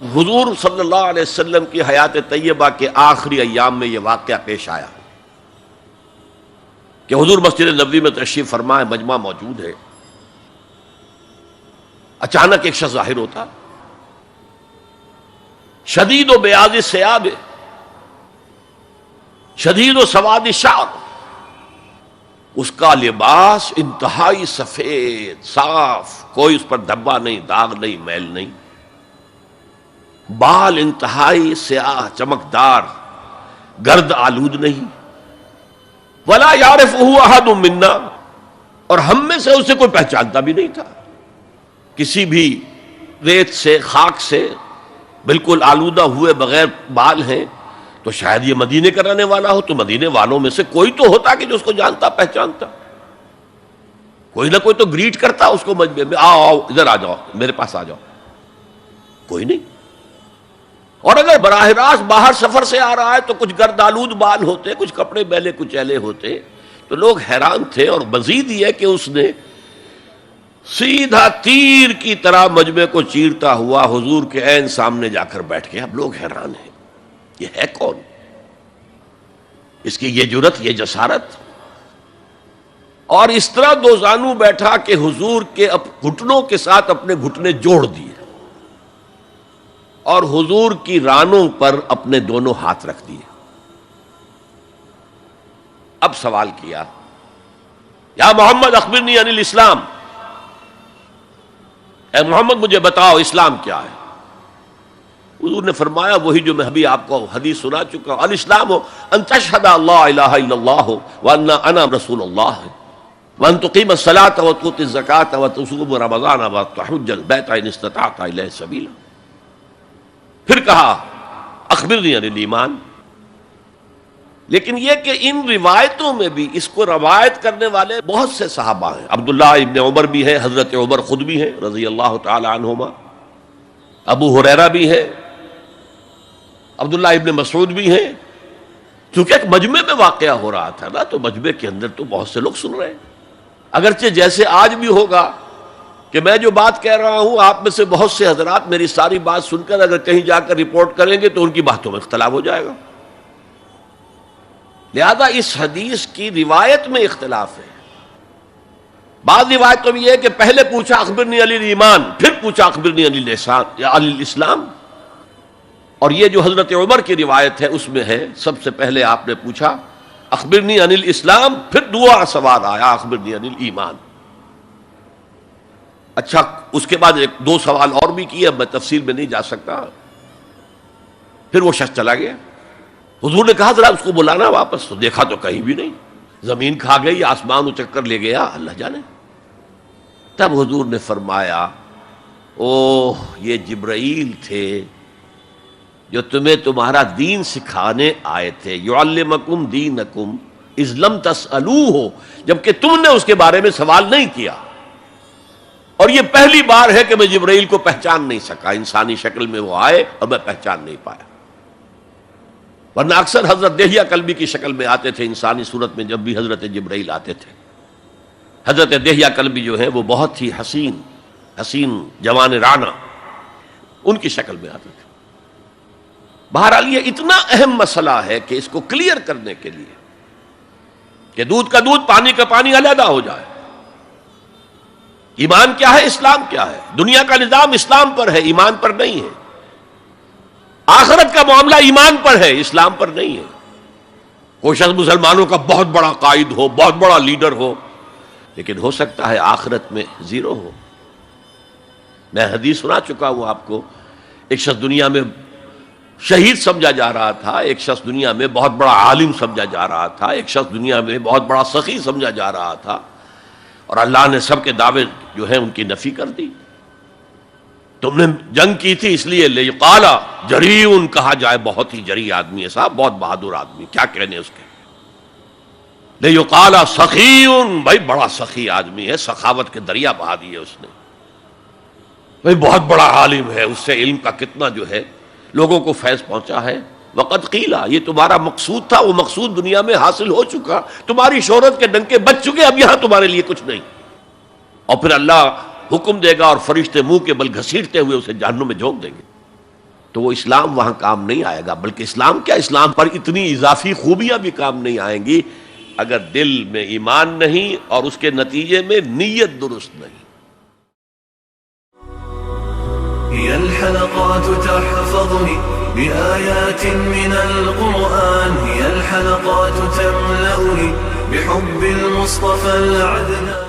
حضور صلی اللہ علیہ وسلم کی حیات طیبہ کے آخری ایام میں یہ واقعہ پیش آیا کہ حضور مسجد نبوی میں تشریف فرما ہے، مجمع موجود ہے، اچانک ایک شخص ظاہر ہوتا، شدید و بیاض ثیاب، شدید و سواد الشعر، اس کا لباس انتہائی سفید صاف، کوئی اس پر دھبا نہیں، داغ نہیں، میل نہیں، بال انتہائی سیاہ چمکدار، گرد آلود نہیں، ولا یعرفہ احد منا، اور ہم میں سے اسے کوئی پہچانتا بھی نہیں تھا، کسی بھی ریت سے خاک سے بالکل آلودہ ہوئے بغیر بال ہیں، تو شاید یہ مدینے کا رہنے والا ہو، تو مدینے والوں میں سے کوئی تو ہوتا کہ جو اس کو جانتا پہچانتا، کوئی نہ کوئی تو گریٹ کرتا اس کو مجمع میں، آؤ آؤ ادھر آ جاؤ، میرے پاس آ جاؤ، کوئی نہیں۔ اور اگر براہ راست باہر سفر سے آ رہا ہے تو کچھ گرد آلود بال ہوتے، کچھ کپڑے میلے کچیلے ہوتے، تو لوگ حیران تھے، اور مزید یہ کہ اس نے سیدھا تیر کی طرح مجمع کو چیرتا ہوا حضور کے عین سامنے جا کر بیٹھ گیا۔ اب لوگ حیران ہیں، یہ ہے کون؟ اس کی یہ جرت، یہ جسارت، اور اس طرح دو زانو بیٹھا کہ حضور کے گھٹنوں کے ساتھ اپنے گھٹنے جوڑ دیے اور حضور کی رانوں پر اپنے دونوں ہاتھ رکھ دیے۔ اب سوال کیا، یا محمد اخبرنی عن الاسلام، اے محمد مجھے بتاؤ اسلام کیا ہے؟ حضور نے فرمایا وہی جو میں ابھی آپ کو حدیث سنا چکا ہوں، الاسلام ان تشہد اللہ الہ الا اللہ وان انا رسول اللہ وان تقیم الصلاۃ وتؤتی الزکاۃ وتصوم رمضان وتحج البیت ان استطعت الیہ سبیلا۔ پھر کہا اخبرنی عن الایمان، لیکن یہ کہ ان روایتوں میں بھی اس کو روایت کرنے والے بہت سے صحابہ ہیں، عبداللہ ابن عمر بھی ہیں، حضرت عمر خود بھی ہیں رضی اللہ تعالی عنہما، ابو ہریرہ بھی ہے، عبداللہ ابن مسعود بھی ہیں، کیونکہ ایک مجمع میں واقعہ ہو رہا تھا نا، تو مجمع کے اندر تو بہت سے لوگ سن رہے ہیں، اگرچہ جیسے آج بھی ہوگا کہ میں جو بات کہہ رہا ہوں آپ میں سے بہت سے حضرات میری ساری بات سن کر اگر کہیں جا کر رپورٹ کریں گے تو ان کی باتوں میں اختلاف ہو جائے گا، لہذا اس حدیث کی روایت میں اختلاف ہے۔ بعض روایتوں میں یہ ہے کہ پہلے پوچھا اخبرنی عن الایمان، پھر پوچھا اخبرنی عن الاسلام، اور یہ جو حضرت عمر کی روایت ہے اس میں ہے سب سے پہلے آپ نے پوچھا اخبرنی عن الاسلام، پھر دوسرا سوال آیا اخبرنی عن الایمان۔ اچھا، اس کے بعد ایک دو سوال اور بھی کیے، اب میں تفصیل میں نہیں جا سکتا۔ پھر وہ شخص چلا گیا، حضور نے کہا ذرا اس کو بلانا واپس، تو دیکھا تو کہیں بھی نہیں، زمین کھا گئی، آسمان اچک کر لے گیا، اللہ جانے۔ تب حضور نے فرمایا اوہ یہ جبرائیل تھے جو تمہیں تمہارا دین سکھانے آئے تھے، یعلمکم دینکم اذ لم تسألوہ، جبکہ تم نے اس کے بارے میں سوال نہیں کیا، اور یہ پہلی بار ہے کہ میں جبرائیل کو پہچان نہیں سکا، انسانی شکل میں وہ آئے اور میں پہچان نہیں پایا، ورنہ اکثر حضرت دہیہ کلبی کی شکل میں آتے تھے انسانی صورت میں، جب بھی حضرت جبرائیل آتے تھے۔ حضرت دہیہ کلبی جو ہے وہ بہت ہی حسین جوان رانا، ان کی شکل میں آتے تھے۔ بہرحال یہ اتنا اہم مسئلہ ہے کہ اس کو کلیئر کرنے کے لیے کہ دودھ کا دودھ پانی کا پانی علیحدہ ہو جائے، ایمان کیا ہے، اسلام کیا ہے، دنیا کا نظام اسلام پر ہے، ایمان پر نہیں ہے، آخرت کا معاملہ ایمان پر ہے، اسلام پر نہیں ہے۔ کوئی شخص مسلمانوں کا بہت بڑا قائد ہو، بہت بڑا لیڈر ہو، لیکن ہو سکتا ہے آخرت میں زیرو ہو۔ میں حدیث سنا چکا ہوں آپ کو، ایک شخص دنیا میں شہید سمجھا جا رہا تھا، ایک شخص دنیا میں بہت بڑا عالم سمجھا جا رہا تھا، ایک شخص دنیا میں بہت بڑا سخی سمجھا جا رہا تھا، اور اللہ نے سب کے دعوے جو ہیں ان کی نفی کر دی۔ تم نے جنگ کی تھی اس لیے لیقال جریء کہا جائے، بہت ہی جری آدمی ہے صاحب، بہت بہادر آدمی، کیا کہنے اس کے، لیقال سخی، بھائی بڑا سخی آدمی ہے، سخاوت کے دریا بہا دیے اس نے، بھائی بہت بڑا عالم ہے، اس سے علم کا کتنا جو ہے لوگوں کو فیض پہنچا ہے۔ وقد قیلا، یہ تمہارا مقصود تھا، وہ مقصود دنیا میں حاصل ہو چکا، تمہاری شہرت کے ڈنکے بج چکے، اب یہاں تمہارے لیے کچھ نہیں۔ اور پھر اللہ حکم دے گا اور فرشتے منہ کے بل گھسیٹتے ہوئے اسے جہنم میں جھونک دیں گے۔ تو وہ اسلام وہاں کام نہیں آئے گا. بلکہ اسلام کیا، اسلام پر اتنی اضافی خوبیاں بھی کام نہیں آئیں گی اگر دل میں ایمان نہیں اور اس کے نتیجے میں نیت درست نہیں. هي الحلقات تحفظني بآيات من القرآن، هي الحلقات تملأني بحب المصطفى العدنان.